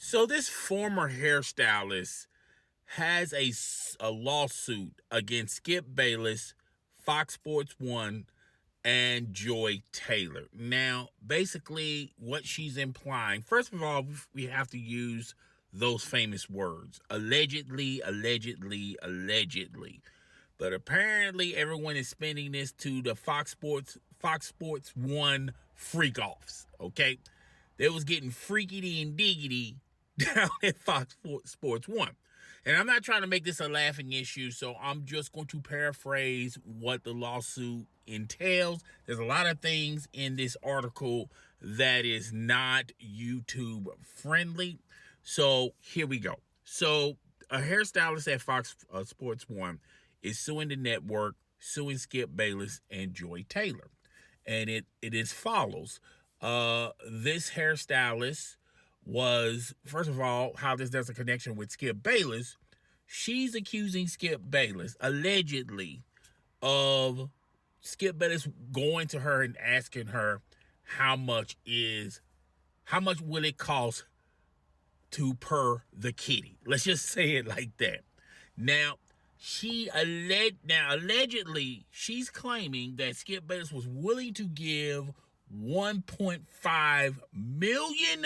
So this former hairstylist has a lawsuit against Skip Bayless, Fox Sports 1, and Joy Taylor. Now, basically, what she's implying, first of all, we have to use those famous words: allegedly, allegedly, allegedly. But apparently, everyone is spinning this to the Fox Sports 1 freak offs. Okay, they was getting freakity and diggity down at Fox Sports 1. And I'm not trying to make this a laughing issue, so I'm just going to paraphrase what the lawsuit entails. There's a lot of things in this article that is not YouTube friendly. So here we go. So a hairstylist at Fox Sports 1 is suing the network, suing Skip Bayless and Joy Taylor. And it is follows. This hairstylist was, first of all, how this does a connection with Skip Bayless. She's accusing Skip Bayless, allegedly, of Skip Bayless going to her and asking her how much will it cost to per the kitty. Let's just say it like that. Now, allegedly, she's claiming that Skip Bayless was willing to give $1.5 million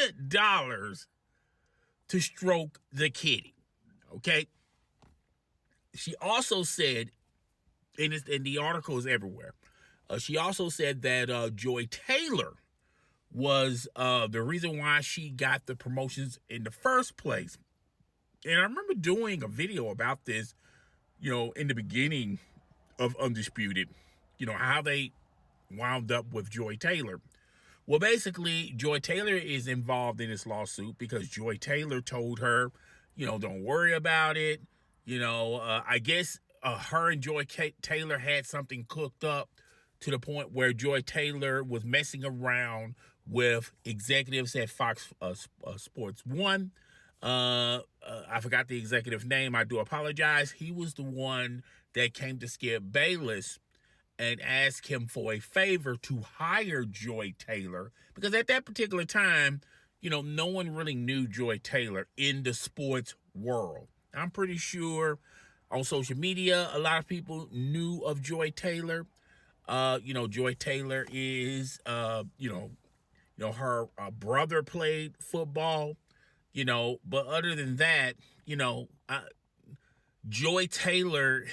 to stroke the kitty. Okay. She also said, and the article is everywhere. She also said that Joy Taylor was the reason why she got the promotions in the first place. And I remember doing a video about this, in the beginning of Undisputed, how they wound up with Joy Taylor. Well, basically, Joy Taylor is involved in this lawsuit because Joy Taylor told her, don't worry about it. I guess her and Joy Taylor had something cooked up to the point where Joy Taylor was messing around with executives at Fox Sports 1. I forgot the executive name. I do apologize. He was the one that came to Skip Bayless and asked him for a favor to hire Joy Taylor, because at that particular time, no one really knew Joy Taylor in the sports world. I'm pretty sure on social media, a lot of people knew of Joy Taylor. Joy Taylor is, her brother played football, but other than that, Joy Taylor,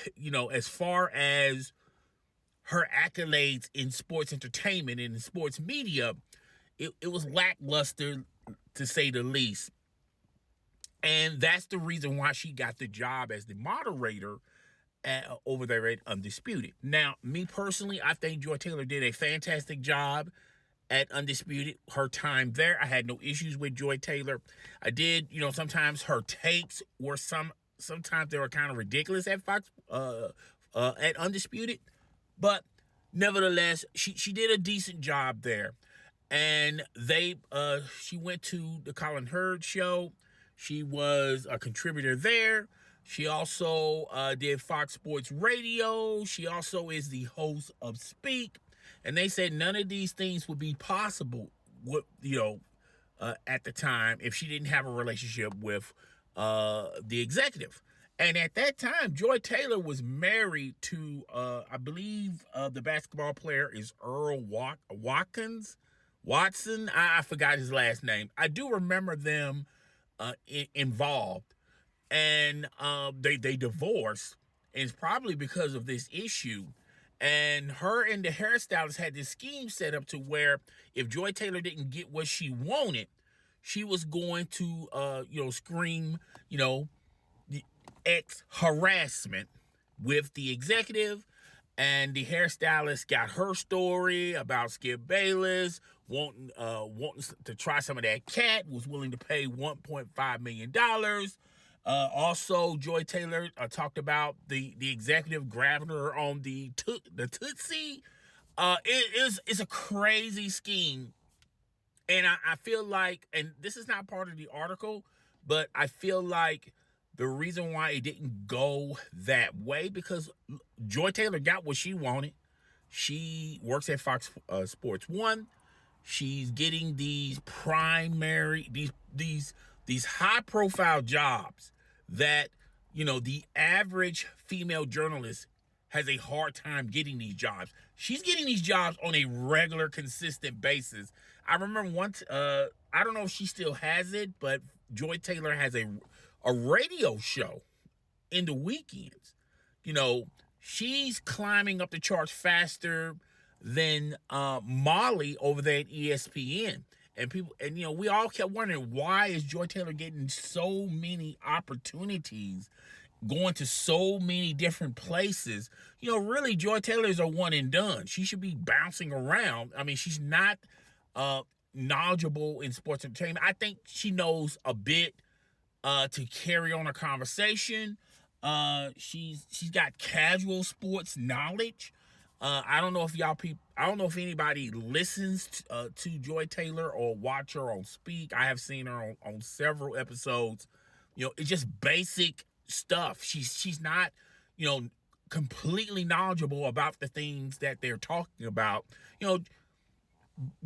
as far as her accolades in sports entertainment and in sports media, it was lackluster, to say the least. And that's the reason why she got the job as the moderator over there at Undisputed. Now, me personally, I think Joy Taylor did a fantastic job at Undisputed. Her time there, I had no issues with Joy Taylor. I did, sometimes her takes were sometimes they were kind of ridiculous at Fox, at Undisputed. But nevertheless, she did a decent job there. And she went to the Colin Hurd show. She was a contributor there. She also did Fox Sports Radio. She also is the host of Speak. And they said none of these things would be possible, at the time if she didn't have a relationship with the executive. And at that time, Joy Taylor was married to, I believe, the basketball player is Earl Watson. I forgot his last name. I do remember them involved, and they divorced, and it's probably because of this issue. And her and the hairstylist had this scheme set up to where if Joy Taylor didn't get what she wanted, she was going to, scream, the harassment with the executive. And the hairstylist got her story about Skip Bayless wanting to try some of that cat, was willing to pay $1.5 million. Also, Joy Taylor talked about the executive grabbing her on the Tootsie. It's a crazy scheme. And I feel like, and this is not part of the article, but I feel like the reason why it didn't go that way, because Joy Taylor got what she wanted. She works at Fox Sports 1. She's getting these these high profile jobs that, the average female journalist has a hard time getting these jobs. She's getting these jobs on a regular, consistent basis. I remember once, I don't know if she still has it, but Joy Taylor has a radio show in the weekends. She's climbing up the charts faster than Molly over there at ESPN. And we all kept wondering, why is Joy Taylor getting so many opportunities, going to so many different places? Really, Joy Taylor is a one and done. She should be bouncing around. I mean, she's not knowledgeable in sports entertainment. I think she knows a bit to carry on a conversation. She's got casual sports knowledge. I don't know if I don't know if anybody listens to Joy Taylor or watch her on Speak. I have seen her on several episodes. It's just basic stuff. She's not, completely knowledgeable about the things that they're talking about.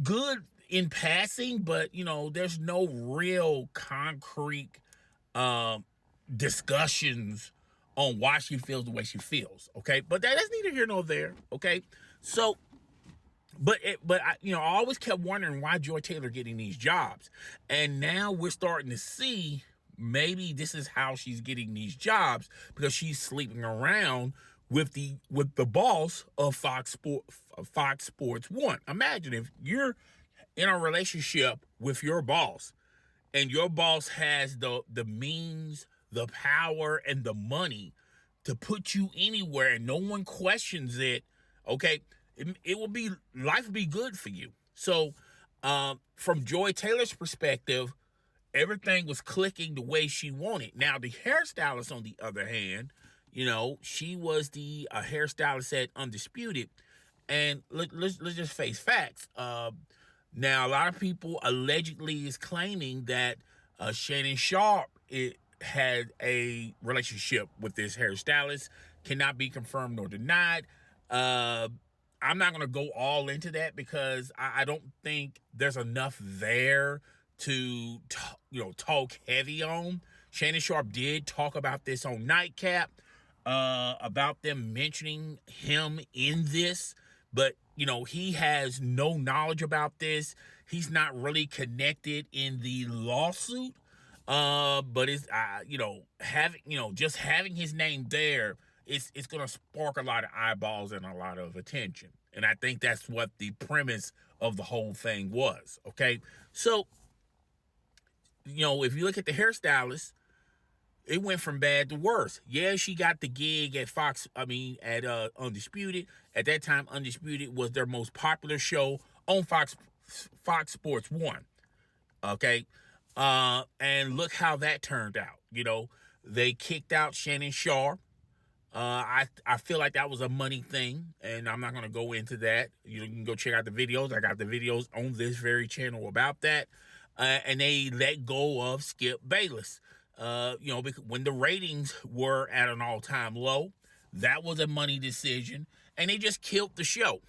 Good in passing, but there's no real concrete discussions on why she feels the way she feels. Okay, but that's neither here nor there. Okay, so I always kept wondering why Joy Taylor getting these jobs, and now we're starting to see maybe this is how she's getting these jobs, because she's sleeping around with the boss of Fox Sports 1. Imagine if you're in a relationship with your boss, and your boss has the means, the power, and the money to put you anywhere, and no one questions it. Okay, life will be good for you. So, from Joy Taylor's perspective, everything was clicking the way she wanted. Now, the hairstylist, on the other hand, she was the hairstylist at Undisputed, and let's just face facts. Now, a lot of people allegedly is claiming that Shannon Sharp had a relationship with this hairstylist. Cannot be confirmed nor denied. I'm not going to go all into that, because I don't think there's enough there to talk heavy on. Shannon Sharp did talk about this on Nightcap, about them mentioning him in this, but he has no knowledge about this. He's not really connected in the lawsuit, but it's just having his name there, it's gonna spark a lot of eyeballs and a lot of attention. And I think that's what the premise of the whole thing was. Okay, so if you look at the hairstylist, it went from bad to worse. Yeah, she got the gig at at Undisputed. At that time, Undisputed was their most popular show on Fox Sports 1. Okay, and look how that turned out. They kicked out Shannon Sharp. I feel like that was a money thing, and I'm not going to go into that. You can go check out the videos. I got the videos on this very channel about that. And they let go of Skip Bayless. Because when the ratings were at an all-time low, that was a money decision, and they just killed the show.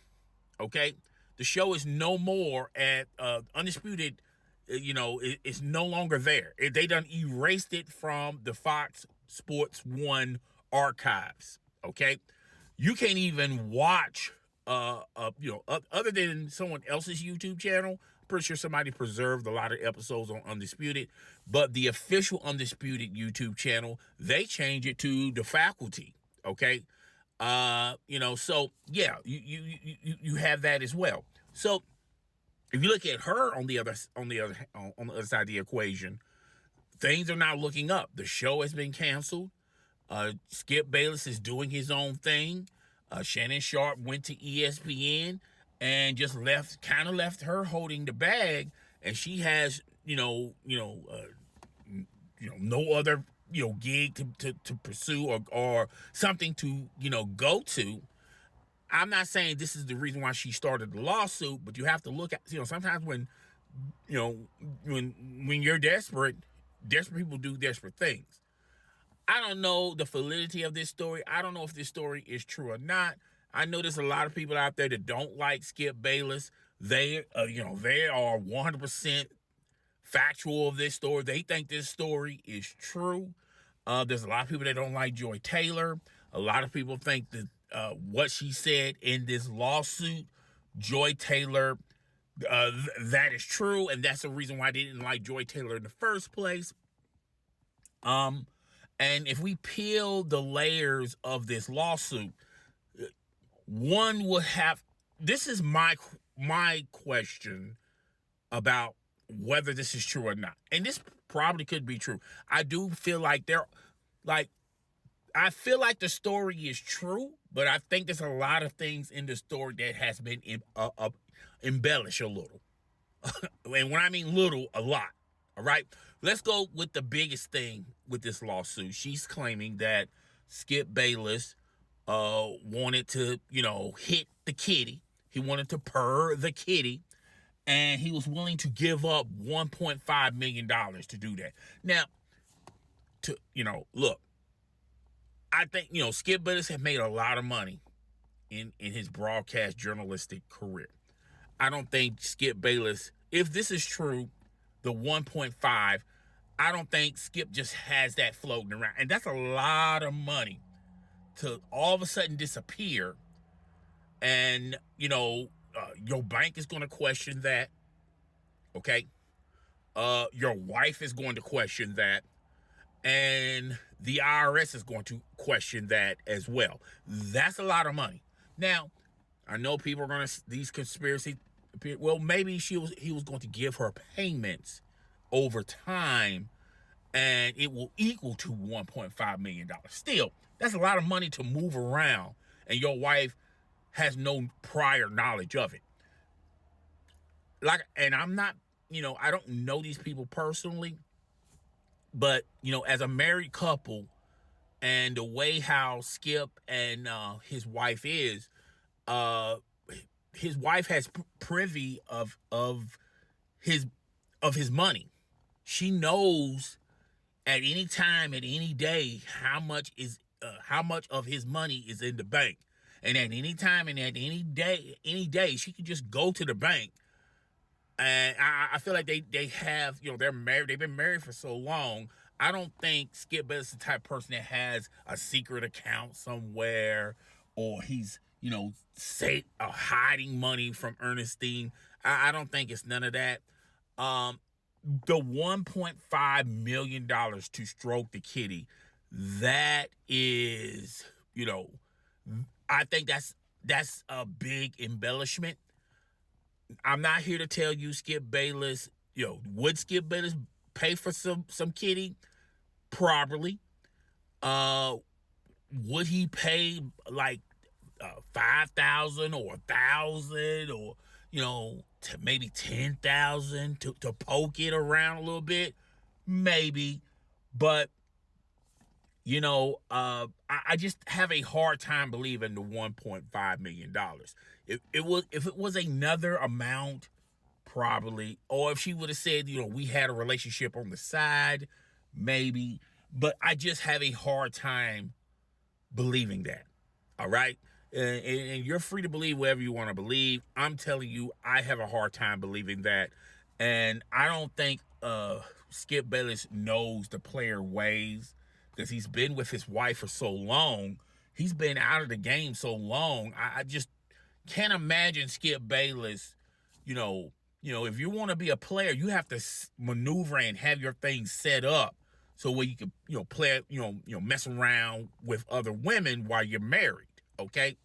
Okay, the show is no more at Undisputed. It's no longer there. They done erased it from the Fox Sports 1 archives. Okay, you can't even watch other than someone else's YouTube channel. Pretty sure somebody preserved a lot of episodes on Undisputed, but the official Undisputed YouTube channel, they change it to the faculty. Okay, so yeah, you have that as well. So if you look at her on the other side of the equation, things are now looking up. The show has been canceled. Skip Bayless is doing his own thing. Shannon Sharp went to ESPN and just left her holding the bag, and she has no other gig to pursue or something to go to. I'm not saying this is the reason why she started the lawsuit, but you have to look at sometimes when you're desperate people do desperate things. I don't know the validity of this story. I don't know if this story is true or not. I know there's a lot of people out there that don't like Skip Bayless. They are 100% factual of this story. They think this story is true. There's a lot of people that don't like Joy Taylor. A lot of people think that what she said in this lawsuit, Joy Taylor, that is true, and that's the reason why they didn't like Joy Taylor in the first place. And if we peel the layers of this lawsuit, one would have, this is my question about whether this is true or not. And this probably could be true. I do feel like I feel like the story is true, but I think there's a lot of things in the story that has been embellished a little. And when I mean little, a lot. All right. Let's go with the biggest thing with this lawsuit. She's claiming that Skip Bayless wanted to, hit the kitty. He wanted to purr the kitty. And he was willing to give up $1.5 million to do that. Now, look, I think, Skip Bayless had made a lot of money in his broadcast journalistic career. I don't think Skip Bayless, if this is true, the 1.5, I don't think Skip just has that floating around. And that's a lot of money to all of a sudden disappear. And, your bank is going to question that. Okay. Your wife is going to question that. And the IRS is going to question that as well. That's a lot of money. Now, I know people are going to, these conspiracy, well, maybe he was going to give her payments over time and it will equal to $1.5 million. Still, that's a lot of money to move around and your wife has no prior knowledge of it. And I'm not, I don't know these people personally, but, as a married couple and the way how Skip and his wife is, his wife has privy of his money. She knows at any time, at any day, how much of his money is in the bank. And at any time and at any day, she can just go to the bank. And I feel like they have, they're married. They've been married for so long. I don't think Skip Bayless is the type of person that has a secret account somewhere or he's, hiding money from Ernestine. I don't think it's none of that. The $1.5 million to stroke the kitty, that is, I think that's a big embellishment. I'm not here to tell you Skip Bayless, would Skip Bayless pay for some kitty? Probably. Would he pay like $5,000 or $1,000 or maybe $10,000 to poke it around a little bit? Maybe, but I just have a hard time believing the $1.5 million. If it was another amount, probably, or if she would have said, we had a relationship on the side, maybe, but I just have a hard time believing that. All right. And you're free to believe whatever you want to believe. I'm telling you, I have a hard time believing that. And I don't think Skip Bayless knows the player ways because he's been with his wife for so long. He's been out of the game so long. I just can't imagine Skip Bayless, if you want to be a player, you have to maneuver and have your things set up so where you can, play, mess around with other women while you're married. Okay.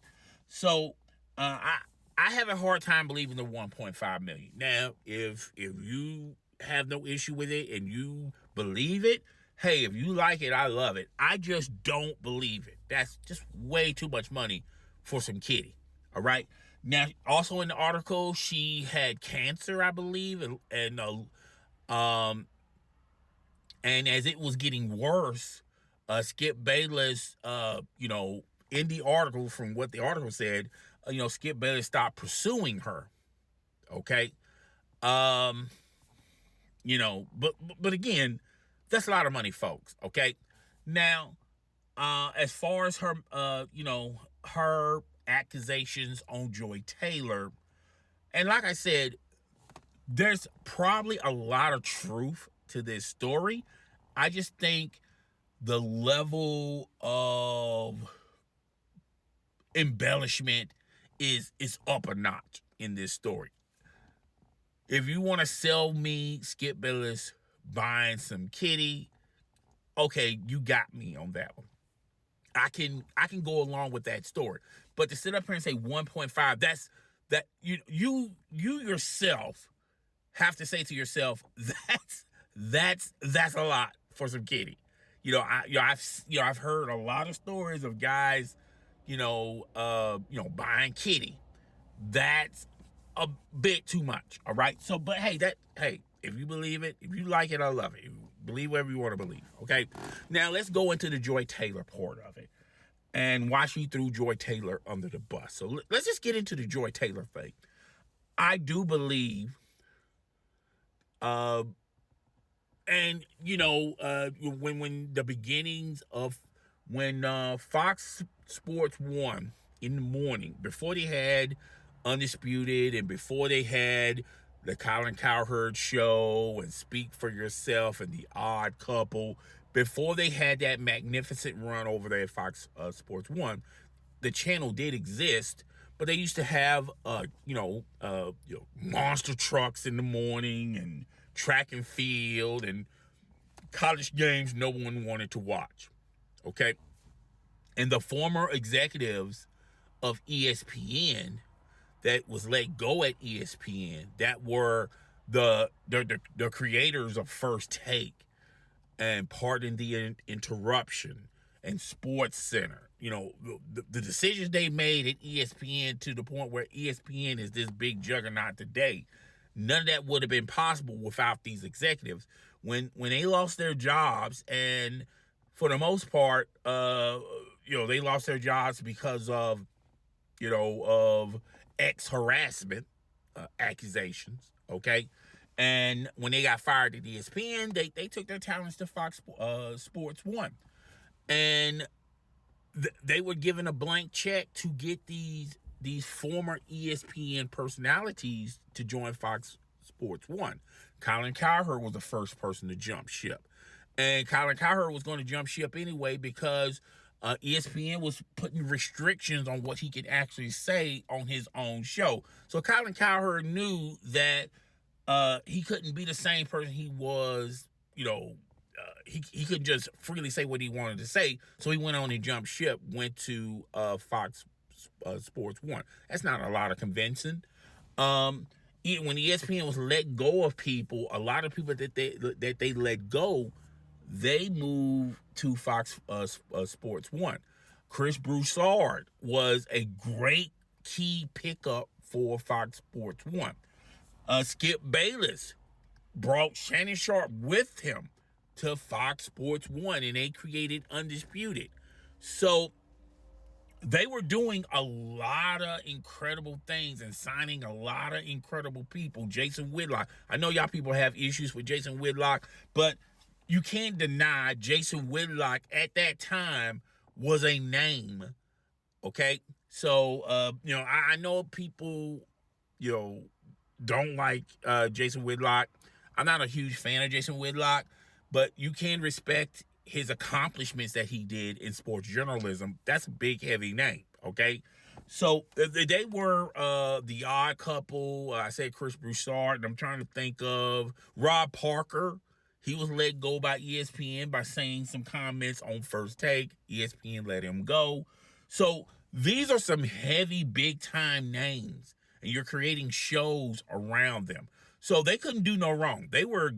So, I have a hard time believing the 1.5 million. Now, if you have no issue with it and you believe it, hey, if you like it, I love it. I just don't believe it. That's just way too much money for some kitty. All right. Now, also in the article, she had cancer, I believe, and as it was getting worse, Skip Bayless, in the article, from what the article said, Skip Bayless stopped pursuing her. Okay. But again, that's a lot of money, folks. Okay. Now, as far as her, her accusations on Joy Taylor, and like I said, there's probably a lot of truth to this story. I just think the level of embellishment is up a notch in this story. If you want to sell me Skip Bayless buying some kitty, okay, you got me on that one. I can go along with that story. But to sit up here and say 1.5, you yourself have to say to yourself, that's a lot for some kitty. I've heard a lot of stories of guys, buying kitty. That's a bit too much. All right. So, but hey, if you believe it, if you like it, I love it. You believe whatever you want to believe. Okay. Now let's go into the Joy Taylor part of it and why she threw Joy Taylor under the bus. So let's just get into the Joy Taylor thing. I do believe, when the beginnings of when Fox Sports 1 in the morning, before they had Undisputed and before they had the Colin Cowherd show and Speak for Yourself and the Odd Couple, before they had that magnificent run over there at Fox Sports 1, the channel did exist, but they used to have monster trucks in the morning and track and field and college games no one wanted to watch. Okay? And the former executives of ESPN that was let go at ESPN, that were the creators of First Take and Pardon the Interruption and Sports Center. The decisions they made at ESPN to the point where ESPN is this big juggernaut today, none of that would have been possible without these executives. When they lost their jobs, and for the most part, they lost their jobs because of harassment accusations. Okay. And when they got fired at ESPN, they took their talents to Fox Sports 1. And they were given a blank check to get these former ESPN personalities to join Fox Sports 1. Colin Cowherd was the first person to jump ship. And Colin Cowherd was going to jump ship anyway because ESPN was putting restrictions on what he could actually say on his own show. So Colin Cowherd knew that he couldn't be the same person he was, he couldn't just freely say what he wanted to say. So he went on and jumped ship, went to Fox Sports 1. That's not a lot of convincing. When ESPN was let go of people, a lot of people that they let go, they moved to Fox Sports 1. Chris Broussard was a great key pickup for Fox Sports 1. Skip Bayless brought Shannon Sharp with him to Fox Sports 1, and they created Undisputed. So they were doing a lot of incredible things and signing a lot of incredible people. Jason Whitlock. I know y'all people have issues with Jason Whitlock, but you can't deny Jason Whitlock at that time was a name. Okay? So, I know people, don't like Jason Whitlock. I'm not a huge fan of Jason Whitlock, but you can respect his accomplishments that he did in sports journalism. That's a big, heavy name, okay? So they were the Odd Couple. I said Chris Broussard, and I'm trying to think of Rob Parker. He was let go by ESPN by saying some comments on First Take. ESPN let him go. So these are some heavy, big-time names, and you're creating shows around them. So they couldn't do no wrong. They were,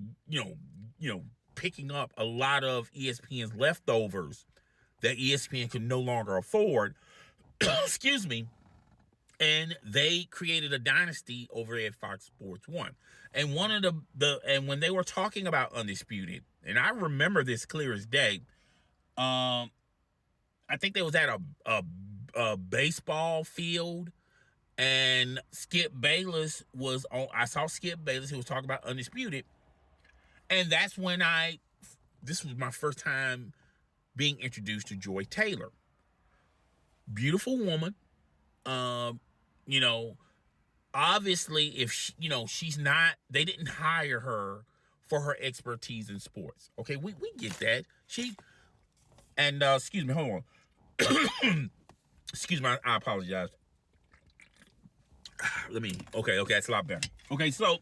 picking up a lot of ESPN's leftovers that ESPN could no longer afford. Excuse me. And they created a dynasty over at Fox Sports 1. And one of and when they were talking about Undisputed, and I remember this clear as day, I think they was at a baseball field, and Skip Bayless was on. I saw Skip Bayless. He was talking about Undisputed, and that's when this was my first time being introduced to Joy Taylor. Beautiful woman, obviously, if she, she's not, they didn't hire her for her expertise in sports. Okay, we get that. And excuse me, hold on. Excuse me, I apologize. Okay, that's a lot better. Okay, so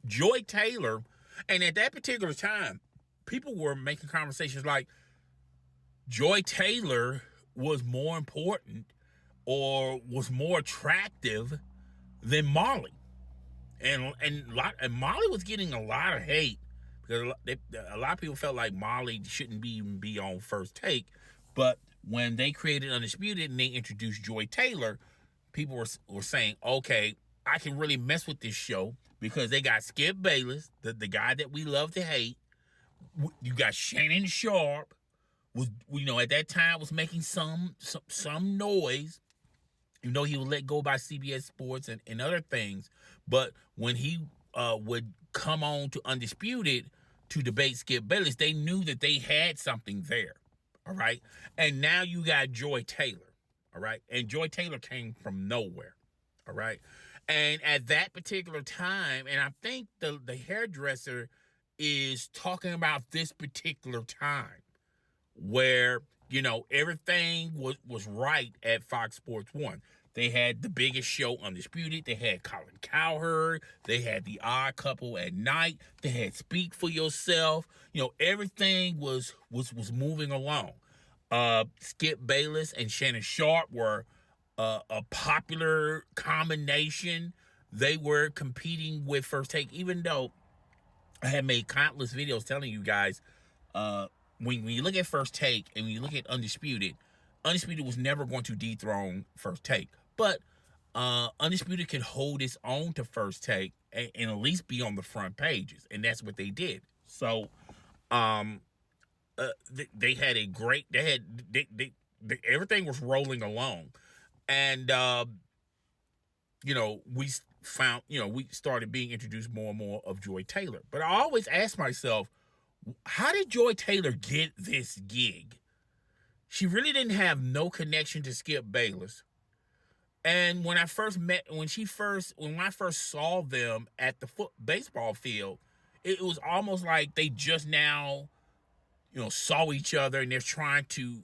Joy Taylor, and at that particular time, people were making conversations like Joy Taylor was more important or was more attractive than Molly. And Molly was getting a lot of hate because a lot of people felt like Molly shouldn't even be on First Take. But when they created Undisputed and they introduced Joy Taylor, people were saying, okay, I can really mess with this show because they got Skip Bayless, the guy that we love to hate. You got Shannon Sharp, was at that time was making some noise. He was let go by CBS Sports and other things. But when he would come on to Undisputed to debate Skip Bayless, they knew that they had something there. All right. And now you got Joy Taylor. All right. And Joy Taylor came from nowhere. All right. And at that particular time, and I think the hairdresser is talking about this particular time where everything was right at Fox Sports 1. They had the biggest show, Undisputed. They had Colin Cowherd. They had The Odd Couple at night. They had Speak for Yourself. Everything was moving along. Skip Bayless and Shannon Sharp were a popular combination. They were competing with First Take, even though I had made countless videos telling you guys, when you look at First Take and when you look at Undisputed was never going to dethrone First Take. But Undisputed could hold its own to First Take and at least be on the front pages. And that's what they did. So they had a great, everything was rolling along. And, we started being introduced more and more of Joy Taylor. But I always ask myself, how did Joy Taylor get this gig? She really didn't have no connection to Skip Bayless. And when I first saw them at the baseball field, it was almost like they just now, saw each other and they're trying to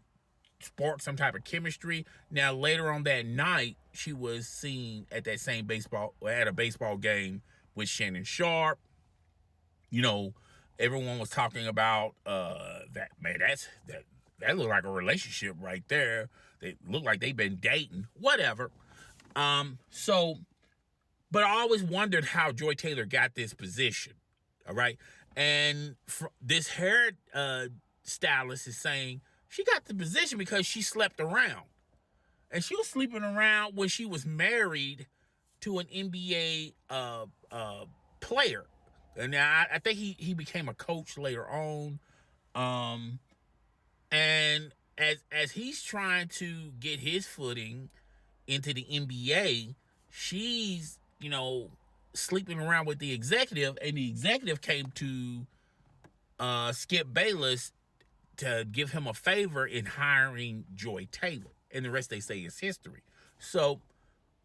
spark some type of chemistry. Now, later on that night, she was seen at that same at a baseball game with Shannon Sharp. Everyone was talking about that. Man, that looked like a relationship right there. They look like they've been dating, whatever. But I always wondered how Joy Taylor got this position. All right. And this hair stylist is saying she got the position because she slept around. And she was sleeping around when she was married to an NBA player. And now I think he became a coach later on. And as he's trying to get his footing into the NBA, she's, sleeping around with the executive, and the executive came to Skip Bayless to give him a favor in hiring Joy Taylor. And the rest, they say, is history. So,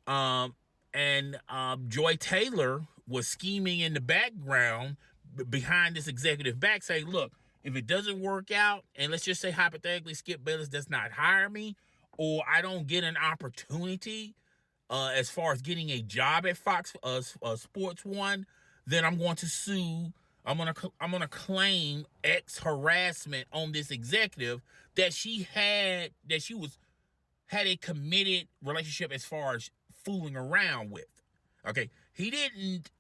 Joy Taylor was scheming in the background behind this executive back, saying, look, if it doesn't work out, and let's just say hypothetically Skip Bayless does not hire me, or I don't get an opportunity as far as getting a job at Fox Sports 1, then I'm going to sue. I'm gonna claim harassment on this executive that she had a committed relationship as far as fooling around with. Okay, he didn't,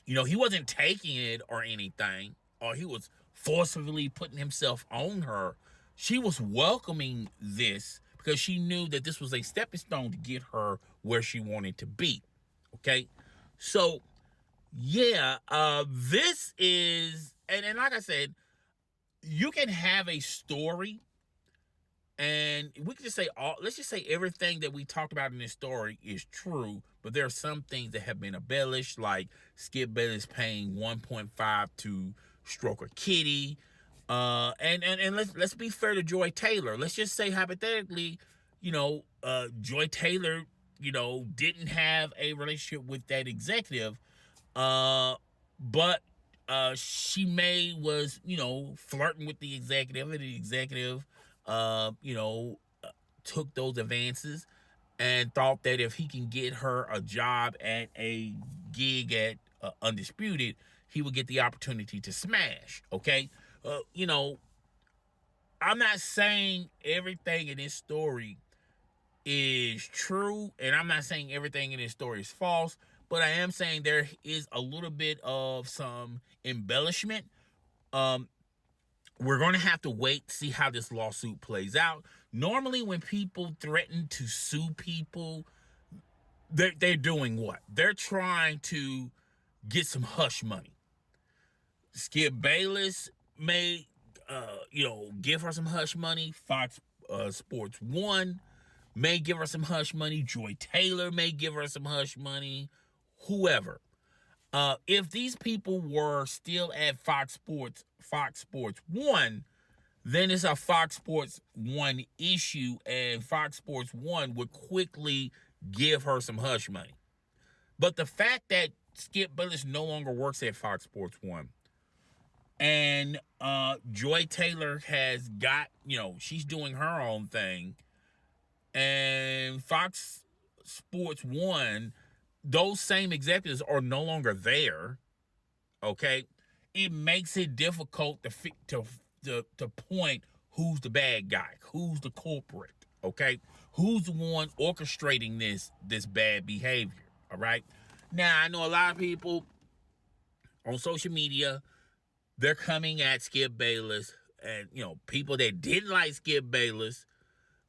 he wasn't taking it or anything, or he was forcibly putting himself on her. She was welcoming this because she knew that this was a stepping stone to get her where she wanted to be. Okay, so yeah, this is, and like I said, you can have a story. And we can just say let's just say everything that we talked about in this story is true, but there are some things that have been embellished, like Skip Bayless paying 1.5 to stroke a kitty. And let's be fair to Joy Taylor. Let's just say hypothetically, Joy Taylor didn't have a relationship with that executive, but she may was flirting with the executive, and the executive took those advances and thought that if he can get her a job at a gig at Undisputed, he would get the opportunity to smash. Okay, uh, you know, I'm not saying everything in this story is true, and I'm not saying everything in this story is false, but I am saying there is a little bit of some embellishment. Um, we're going to have to wait to see how this lawsuit plays out. Normally, when people threaten to sue people, they're doing what? They're trying to get some hush money. Skip Bayless may, give her some hush money. Fox Sports One may give her some hush money. Joy Taylor may give her some hush money. Whoever. If these people were still at Fox Sports One, then it's a Fox Sports One issue, and Fox Sports One would quickly give her some hush money. But the fact that Skip Bayless no longer works at Fox Sports One, and Joy Taylor has got, she's doing her own thing, and Fox Sports One, those same executives are no longer there. Okay, it makes it difficult to point who's the bad guy, who's the culprit. Okay, who's the one orchestrating this bad behavior. All right. Now I know a lot of people on social media, they're coming at Skip Bayless, and people that didn't like Skip Bayless,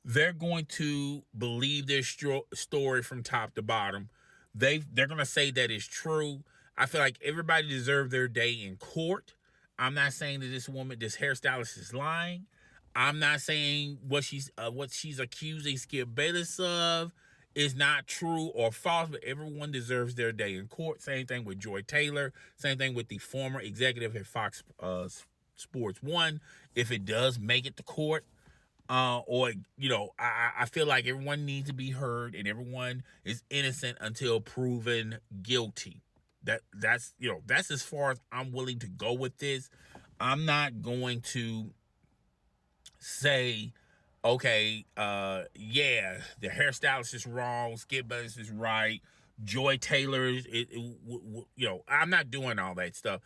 they're going to believe their story from top to bottom. They're going to say that it's true. I feel like everybody deserved their day in court. I'm not saying that this hairstylist is lying. I'm not saying what she's accusing Skip Bayless of is not true or false, but everyone deserves their day in court. Same thing with Joy Taylor. Same thing with the former executive at Fox Sports One. If it does make it to court, I feel like everyone needs to be heard, and everyone is innocent until proven guilty. That's as far as I'm willing to go with this. I'm not going to say, okay, the hairstylist is wrong, Skip Bayless is right, Joy Taylor I'm not doing all that stuff.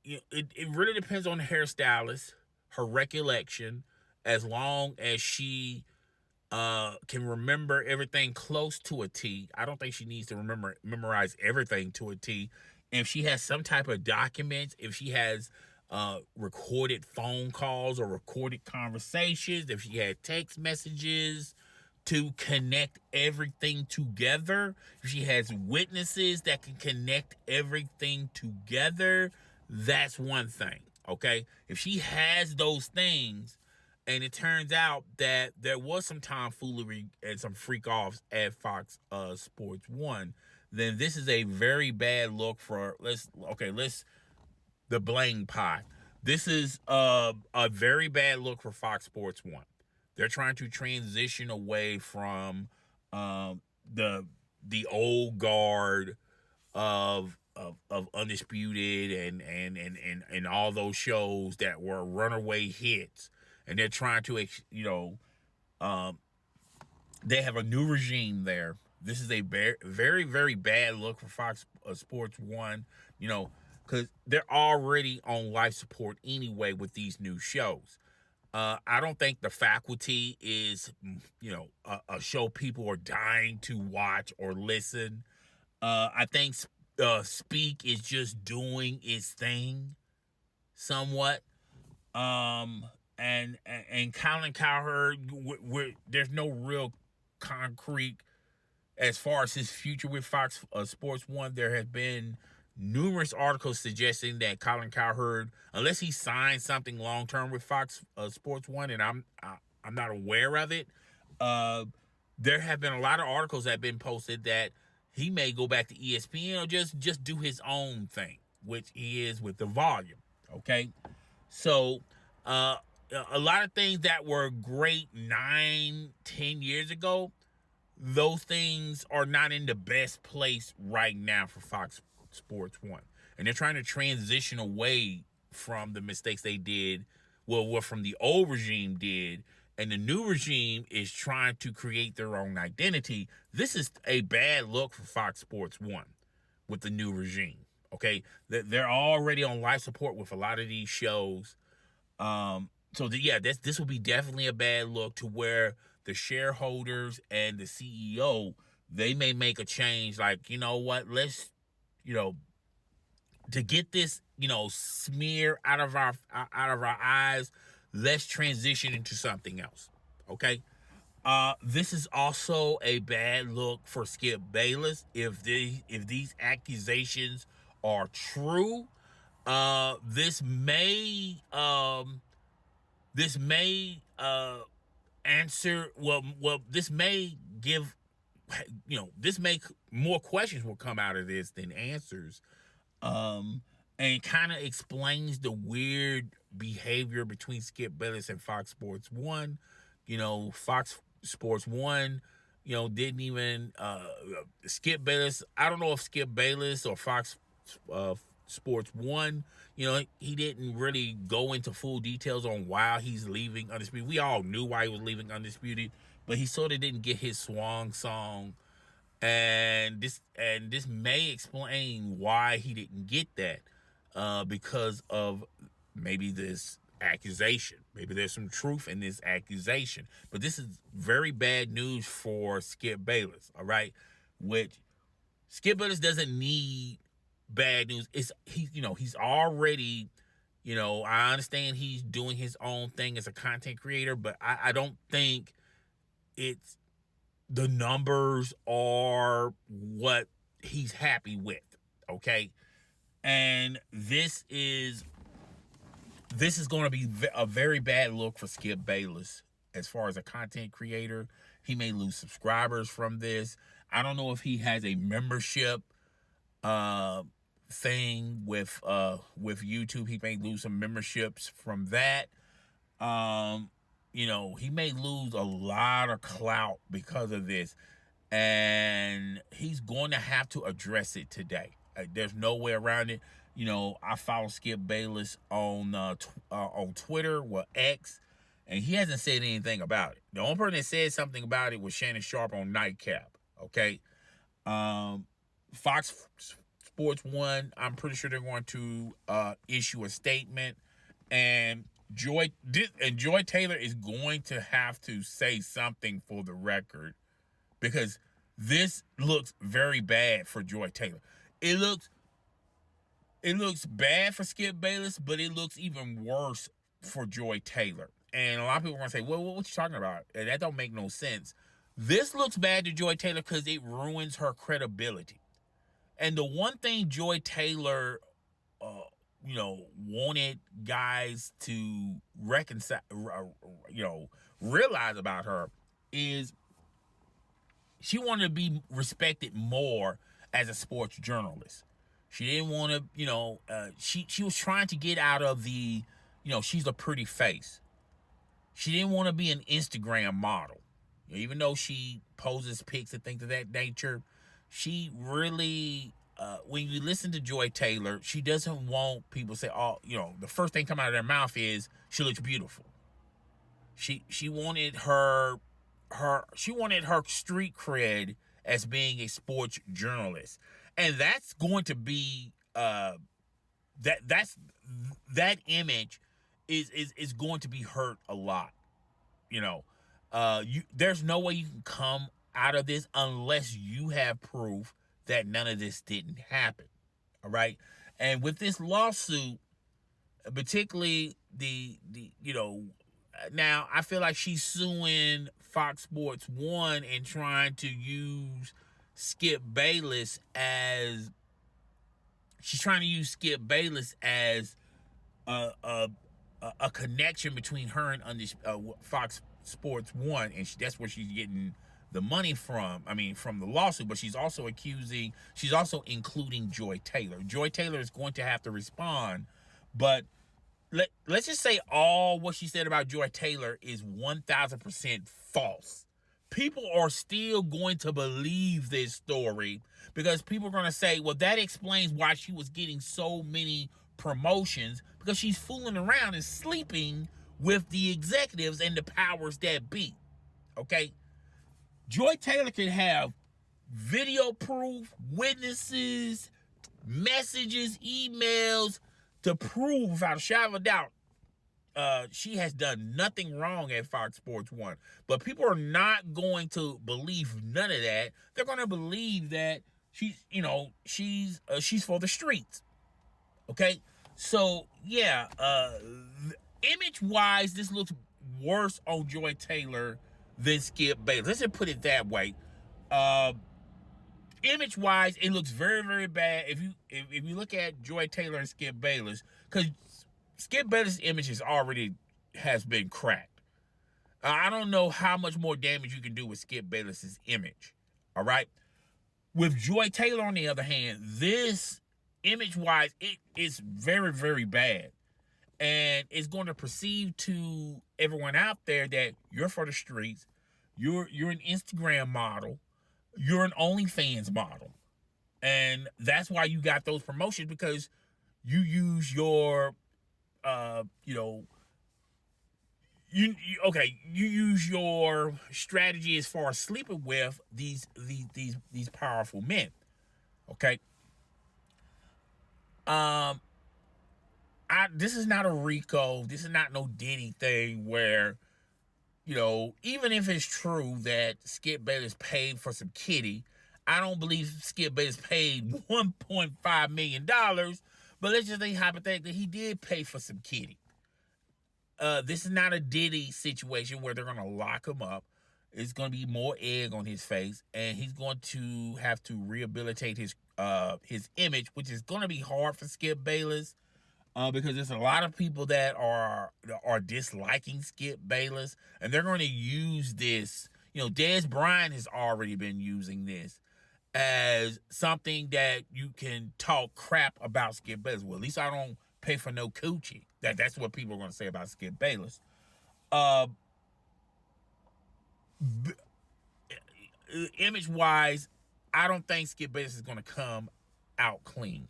It really depends on the hairstylist, her recollection, as long as she can remember everything close to a T. I don't think she needs to memorize everything to a T. If she has some type of documents, if she has recorded phone calls or recorded conversations, if she had text messages to connect everything together, if she has witnesses that can connect everything together, that's one thing. Okay, if she has those things, and it turns out that there was some tomfoolery and some freak offs at Fox Sports One, then this is a very bad look for the bling pot. This is a very bad look for Fox Sports One. They're trying to transition away from the old guard of Undisputed and all those shows that were runaway hits, and they're trying to they have a new regime there. This is a very, very, very bad look for Fox Sports One, because they're already on life support anyway with these new shows. I don't think The Faculty is, a show people are dying to watch or listen. I think Speak is just doing its thing somewhat. And Colin Cowherd, there's no real concrete as far as his future with Fox Sports One. There have been numerous articles suggesting that Colin Cowherd, unless he signs something long term with Fox Sports One, and I'm not aware of it, there have been a lot of articles that have been posted that he may go back to ESPN or just do his own thing, which he is with the volume. Okay, so a lot of things that were great 9-10 years ago, those things are not in the best place right now for Fox Sports 1. And they're trying to transition away from the mistakes they did, well, what from the old regime did, and the new regime is trying to create their own identity. This is a bad look for Fox Sports 1 with the new regime. Okay, they're already on life support with a lot of these shows. Yeah, this will be definitely a bad look to where the shareholders and the CEO, they may make a change. Like, you know what? Let's, you know, to get this, smear out of our eyes, let's transition into something else. Okay. This is also a bad look for Skip Bayless. If these accusations are true, this may answer, this may give, this may, more questions will come out of this than answers. And kind of explains the weird behavior between Skip Bayless and Fox Sports 1. Fox Sports 1, didn't even, Skip Bayless, I don't know if Skip Bayless or Fox Sports 1, he didn't really go into full details on why he's leaving Undisputed. We all knew why he was leaving Undisputed, but he sort of didn't get his swan song. And this may explain why he didn't get that, because of maybe this accusation. Maybe there's some truth in this accusation. But this is very bad news for Skip Bayless, all right? Which Skip Bayless doesn't need bad news. He's already, I understand he's doing his own thing as a content creator, but I don't think it's the numbers are what he's happy with, okay? And this is going to be a very bad look for Skip Bayless as far as a content creator. He may lose subscribers from this. I don't know if he has a membership thing with YouTube. He may lose some memberships from that. He may lose a lot of clout because of this, and he's going to have to address it today. There's no way around it. I follow Skip Bayless on Twitter, X, and he hasn't said anything about it. The only person that said something about it was Shannon Sharp on Nightcap. Okay, Fox Sports 1, I'm pretty sure they're going to issue a statement, and Joy Taylor is going to have to say something for the record, because this looks very bad for Joy Taylor. It looks bad for Skip Bayless, but it looks even worse for Joy Taylor. And a lot of people are going to say, well, what you talking about? And that don't make no sense. This looks bad to Joy Taylor because it ruins her credibility. And the one thing Joy Taylor wanted guys to reconcile, realize about her is she wanted to be respected more as a sports journalist. She didn't want to, she was trying to get out of the, she's a pretty face. She didn't want to be an Instagram model. Even though she poses pics and things of that nature, she really, when you listen to Joy Taylor, she doesn't want people to say, oh, the first thing come out of their mouth is she looks beautiful. She wanted her street cred as being a sports journalist, and that's going to be that image is going to be hurt a lot. There's no way you can come out of this unless you have proof that none of this didn't happen. All right. And with this lawsuit, particularly now I feel like she's suing Fox Sports 1 and trying to use Skip Bayless as a connection between her and Fox Sports 1, and that's where she's getting the money from. I mean, from the lawsuit, but she's also including Joy Taylor. Joy Taylor is going to have to respond, but let's just say all what she said about Joy Taylor is 1,000% false. people are still going to believe this story because people are going to say, well, that explains why she was getting so many promotions, because she's fooling around and sleeping with the executives and the powers that be. Okay? Joy Taylor can have video proof, witnesses, messages, emails to prove without a shadow of a doubt she has done nothing wrong at Fox Sports 1. But people are not going to believe none of that. They're going to believe that she's for the streets. Okay? So, yeah, image-wise, this looks worse on Joy Taylor than Skip Bayless. Let's just put it that way. Image-wise, it looks very, very bad. If you look at Joy Taylor and Skip Bayless, because Skip Bayless' image has been cracked. I don't know how much more damage you can do with Skip Bayless' image. All right? With Joy Taylor, on the other hand, this image-wise, it is very, very bad. And it's going to perceive to everyone out there that you're for the streets, you're an Instagram model, you're an OnlyFans model. And that's why you got those promotions, because you use your you use your strategy as far as sleeping with these powerful men. Okay. This is not a RICO. This is not no Diddy thing where, even if it's true that Skip Bayless paid for some kitty, I don't believe Skip Bayless paid $1.5 million, but let's just say hypothetically he did pay for some kitty. This is not a Diddy situation where they're going to lock him up. It's going to be more egg on his face, and he's going to have to rehabilitate his image, which is going to be hard for Skip Bayless. Because there's a lot of people that are disliking Skip Bayless, and they're going to use this. Des Bryant has already been using this as something that you can talk crap about Skip Bayless. Well, at least I don't pay for no coochie. That's what people are going to say about Skip Bayless. Image-wise, I don't think Skip Bayless is going to come out clean.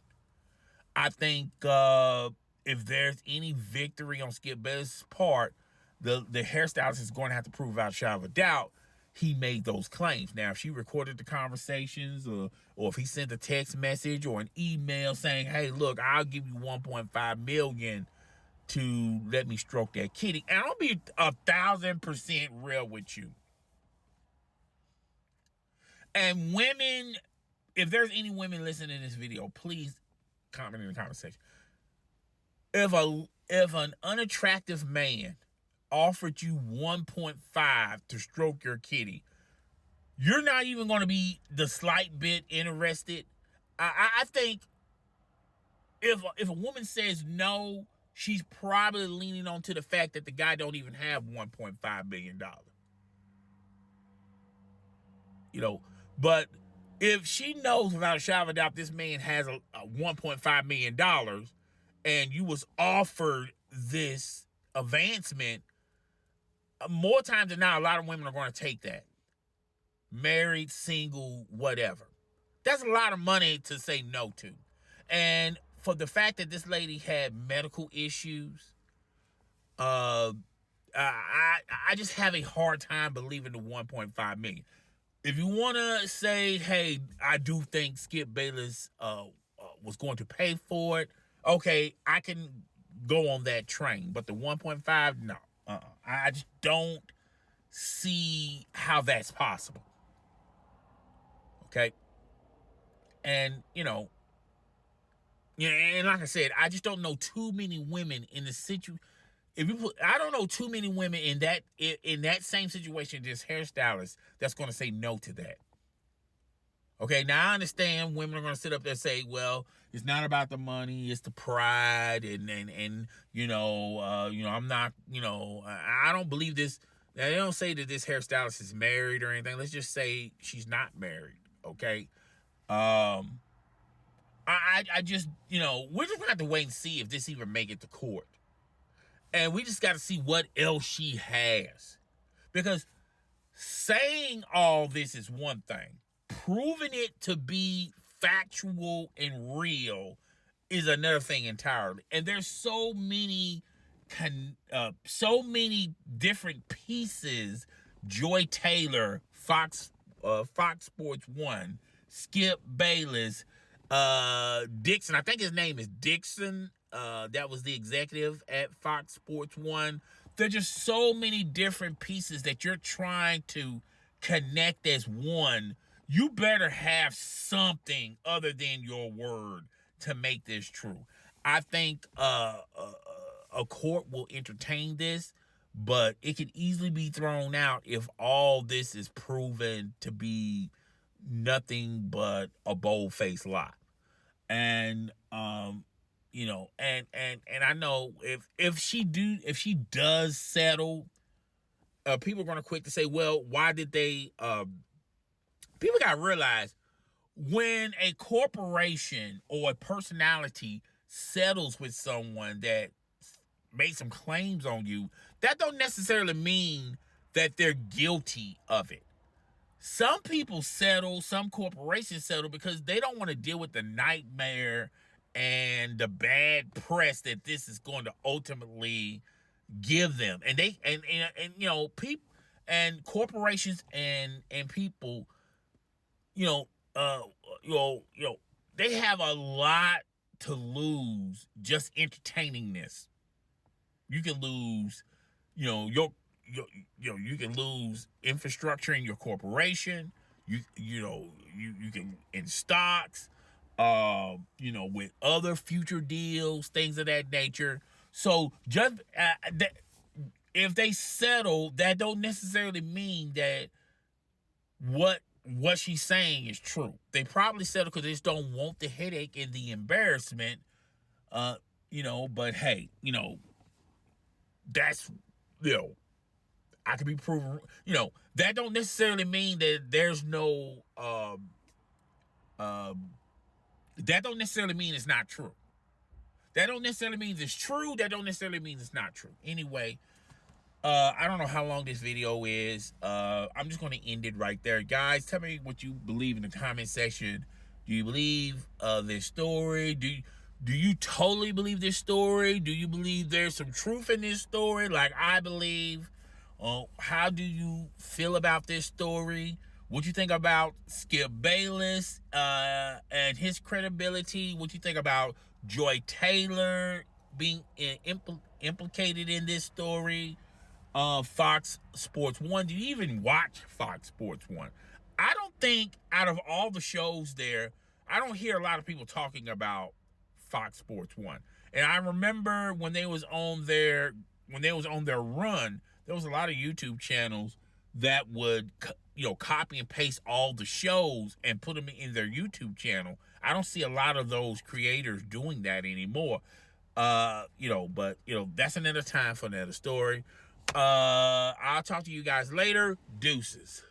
I think if there's any victory on Skip Bayless' part, the hairstylist is going to have to prove without a shadow of a doubt he made those claims. Now, if she recorded the conversations, or if he sent a text message or an email saying, hey, look, I'll give you $1.5 million to let me stroke that kitty. And I'll be 1,000% real with you. And women, if there's any women listening to this video, please comment in the comment section. If an unattractive man offered you 1.5 to stroke your kitty, you're not even going to be the slight bit interested. I think if a woman says no, she's probably leaning on to the fact that the guy don't even have $1.5 billion. But if she knows without a shadow of a doubt this man has a $1.5 million and you was offered this advancement, more times than not, a lot of women are going to take that. Married, single, whatever. That's a lot of money to say no to. And for the fact that this lady had medical issues, I just have a hard time believing the $1.5 million. If you want to say, hey, I do think Skip Bayless was going to pay for it, okay, I can go on that train. But the 1.5, no. I just don't see how that's possible. Okay? And, and like I said, I just don't know too many women in the situation. I don't know too many women in that same situation, this hairstylist, that's going to say no to that. Okay, now I understand women are going to sit up there and say, well, it's not about the money, it's the pride, and I'm not, I don't believe this. Now, they don't say that this hairstylist is married or anything. Let's just say she's not married. Okay, I just, we're just going to have to wait and see if this even make it to court. And we just got to see what else she has. Because Saying all this is one thing. Proving it to be factual and real is another thing entirely. And there's so many different pieces. Joy Taylor, Fox Sports One, Skip Bayless, Dixon. I think his name is Dixon. That was the executive at Fox Sports One. There's just so many different pieces that you're trying to connect as one. You better have something other than your word to make this true. I think a court will entertain this, but it can easily be thrown out if all this is proven to be nothing but a bold-faced lie. And and I know if she does settle, people are gonna quick to say, well, why did they? People gotta realize when a corporation or a personality settles with someone that made some claims on you, that don't necessarily mean that they're guilty of it. Some people settle, some corporations settle because they don't want to deal with the nightmare and the bad press that this is going to ultimately give them. And they and people and corporations and people, you know, they have a lot to lose just entertaining this. You can lose, you can lose infrastructure in your corporation. You can in stocks, with other future deals, things of that nature. So just if they settle, that don't necessarily mean that what she's saying is true. They probably settle because they just don't want the headache and the embarrassment. But hey, that's I can be proven. That don't necessarily mean that there's no. That don't necessarily mean it's not true. That don't necessarily mean it's true. That don't necessarily mean it's not true. Anyway, I don't know how long this video is. I'm just going to end it right there. Guys, tell me what you believe in the comment section. Do you believe this story? Do you totally believe this story? Do you believe there's some truth in this story like I believe? How do you feel about this story? What you think about Skip Bayless and his credibility? What you think about Joy Taylor being implicated in this story? Fox Sports One. Do you even watch Fox Sports One? I don't think out of all the shows there, I don't hear a lot of people talking about Fox Sports One. And I remember when they was on their run, there was a lot of YouTube channels that would copy and paste all the shows and put them in their YouTube channel. I don't see a lot of those creators doing that anymore. But that's another time for another story. I'll talk to you guys later. Deuces.